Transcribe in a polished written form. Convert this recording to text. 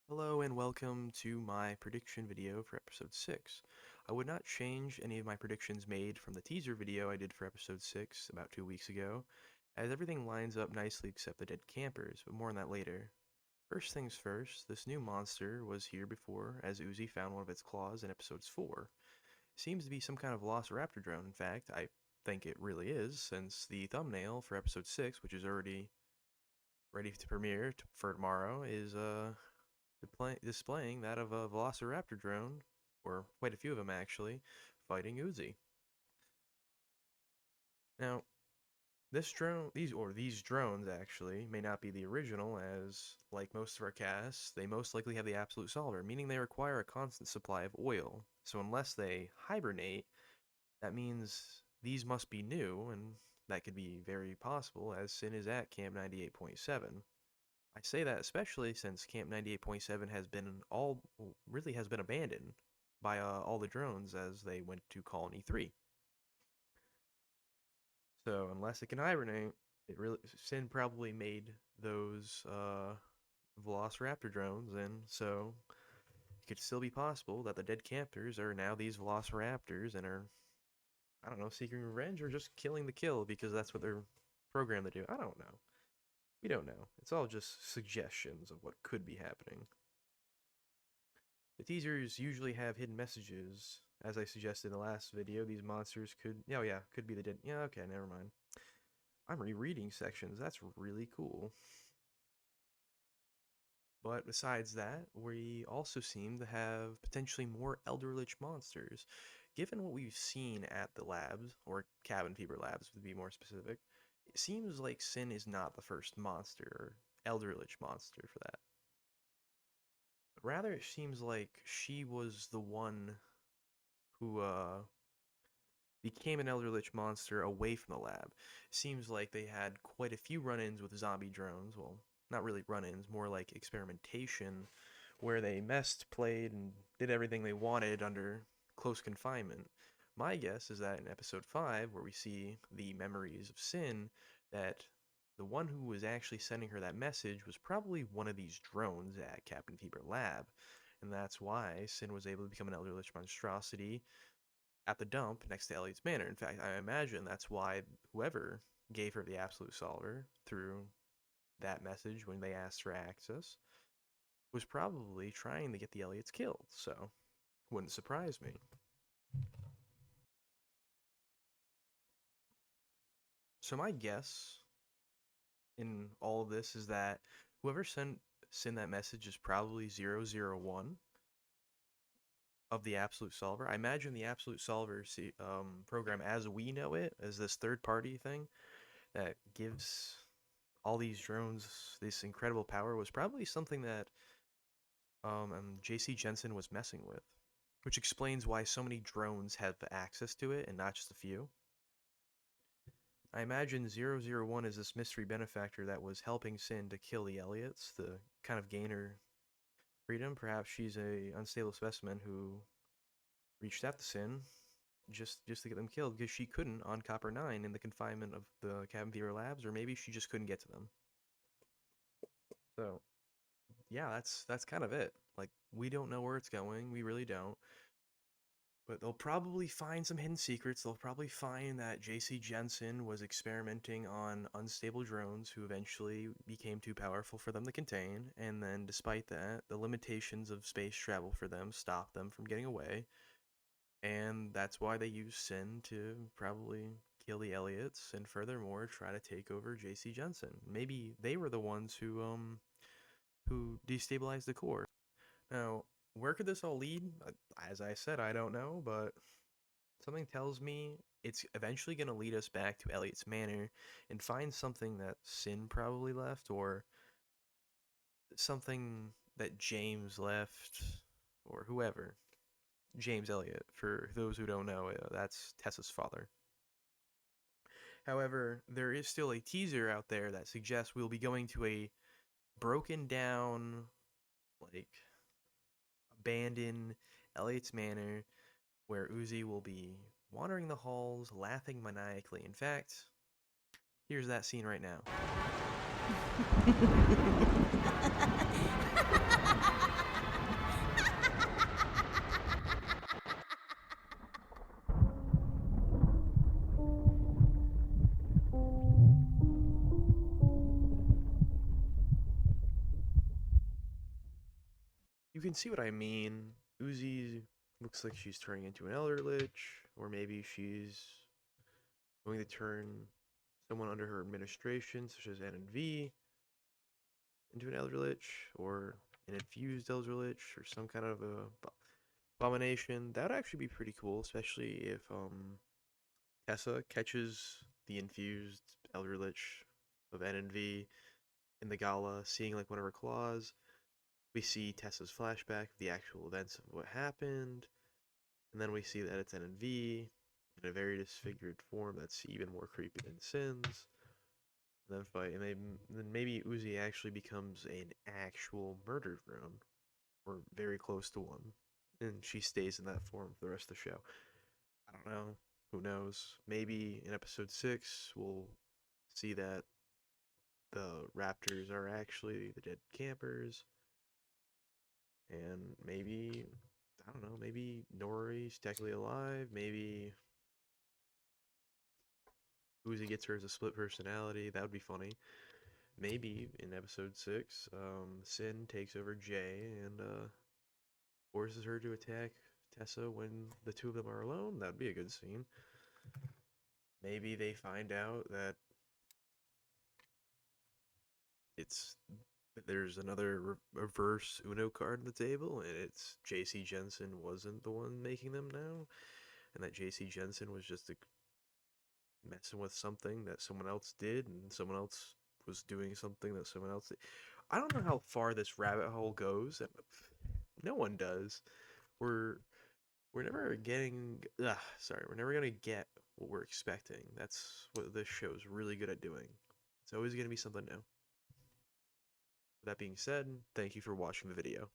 Hello and welcome to my prediction video for episode 6. I would not change any of my predictions made from the teaser video I did for episode 6 about 2 weeks ago, as everything lines up nicely except the dead campers, but more on that later. First things first, this new monster was here before, as Uzi found one of its claws in episodes 4. It seems to be some kind of Velociraptor drone, in fact, I think it really is, since the thumbnail for episode 6, which is already ready to premiere for tomorrow, is displaying that of a Velociraptor drone, or quite a few of them actually, fighting Uzi. Now, these drones actually may not be the original, as like most of our casts, they most likely have the absolute solver, meaning they require a constant supply of oil. So unless they hibernate, that means these must be new, and that could be very possible, as Sin is at Camp 98.7. I say that especially since Camp 98.7 has been really has been abandoned by all the drones as they went to Colony 3. So unless it can hibernate, Sin probably made those Velociraptor drones, and so it could still be possible that the dead campers are now these Velociraptors and are, I don't know, seeking revenge or just killing the kill because that's what they're programmed to do. I don't know. We don't know. It's all just suggestions of what could be happening. The teasers usually have hidden messages. As I suggested in the last video, these monsters could... Oh yeah, could be the dead... Yeah, okay, never mind. I'm rereading sections. That's really cool. But besides that, we also seem to have potentially more Elderlich monsters. Given what we've seen at the labs, or Cabin Fever Labs to be more specific, it seems like Sin is not the first monster, or Elderlich monster for that. Rather, it seems like she was the one who became an Elderlich monster away from the lab. Seems like they had quite a few run-ins with zombie drones. Well, not really run-ins, more like experimentation, where they messed, played, and did everything they wanted under close confinement. My guess is that in episode 5, where we see the memories of Sin, that the one who was actually sending her that message was probably one of these drones at Captain Fever Lab, and that's why Sin was able to become an Elderlich monstrosity at the dump next to Elliot's Manor. In fact, I imagine that's why whoever gave her the absolute solver through that message when they asked for access was probably trying to get the Elliots killed. So, wouldn't surprise me. So my guess in all of this is that whoever sent that message is probably 001 of the Absolute Solver. I imagine the Absolute Solver program as we know it, as this third party thing that gives all these drones this incredible power, was probably something that JC Jensen was messing with, which explains why so many drones have access to it and not just a few. I imagine 001 is this mystery benefactor that was helping Sin to kill the Elliots, to kind of gain her freedom. Perhaps she's a unstable specimen who reached out to Sin just to get them killed because she couldn't on Copper 9 in the confinement of the Cabin Fever Labs, or maybe she just couldn't get to them. So, yeah, that's kind of it. Like, we don't know where it's going. We really don't. But they'll probably find some hidden secrets. They'll probably find that JC Jensen was experimenting on unstable drones who eventually became too powerful for them to contain. And then, despite that, the limitations of space travel for them stopped them from getting away. And that's why they used Sin to probably kill the Elliots and furthermore try to take over JC Jensen. Maybe they were the ones who destabilized the core. Now, where could this all lead? As I said, I don't know, but something tells me it's eventually going to lead us back to Elliot's Manor and find something that Sin probably left, or something that James left, or whoever. James Elliot, for those who don't know, that's Tessa's father. However, there is still a teaser out there that suggests we'll be going to a broken down, like, abandoned Elliot's Manor where Uzi will be wandering the halls, laughing maniacally. In fact, here's that scene right now. You can see what I mean. Uzi looks like she's turning into an Elder Lich, or maybe she's going to turn someone under her administration, such as NNV, into an Elder Lich, or an infused Elder Lich, or some kind of a abomination. That would actually be pretty cool, especially if Tessa catches the infused Elder Lich of NNV in the gala, seeing like one of her claws. We see Tessa's flashback of the actual events of what happened, and then we see that it's NNV in a very disfigured form that's even more creepy than Sin's. And then fight, and then maybe Uzi actually becomes an actual murder drone, or very close to one, and she stays in that form for the rest of the show. I don't know. Who knows? Maybe in episode 6 we'll see that the raptors are actually the dead campers, and maybe I don't know. Maybe Nori's technically alive. Maybe Uzi gets her as a split personality. That would be funny. Maybe in episode 6, Sin takes over Jay and forces her to attack Tessa when the two of them are alone. That'd be a good scene. Maybe they find out that it's there's another reverse Uno card on the table, and it's JC Jensen wasn't the one making them now, and that JC Jensen was just messing with something that someone else did, and someone else was doing something that someone else did. I don't know how far this rabbit hole goes, and no one does. We're we're never getting we're never gonna get what we're expecting. That's what this show is really good at doing. It's always gonna be something new. With that being said, thank you for watching the video.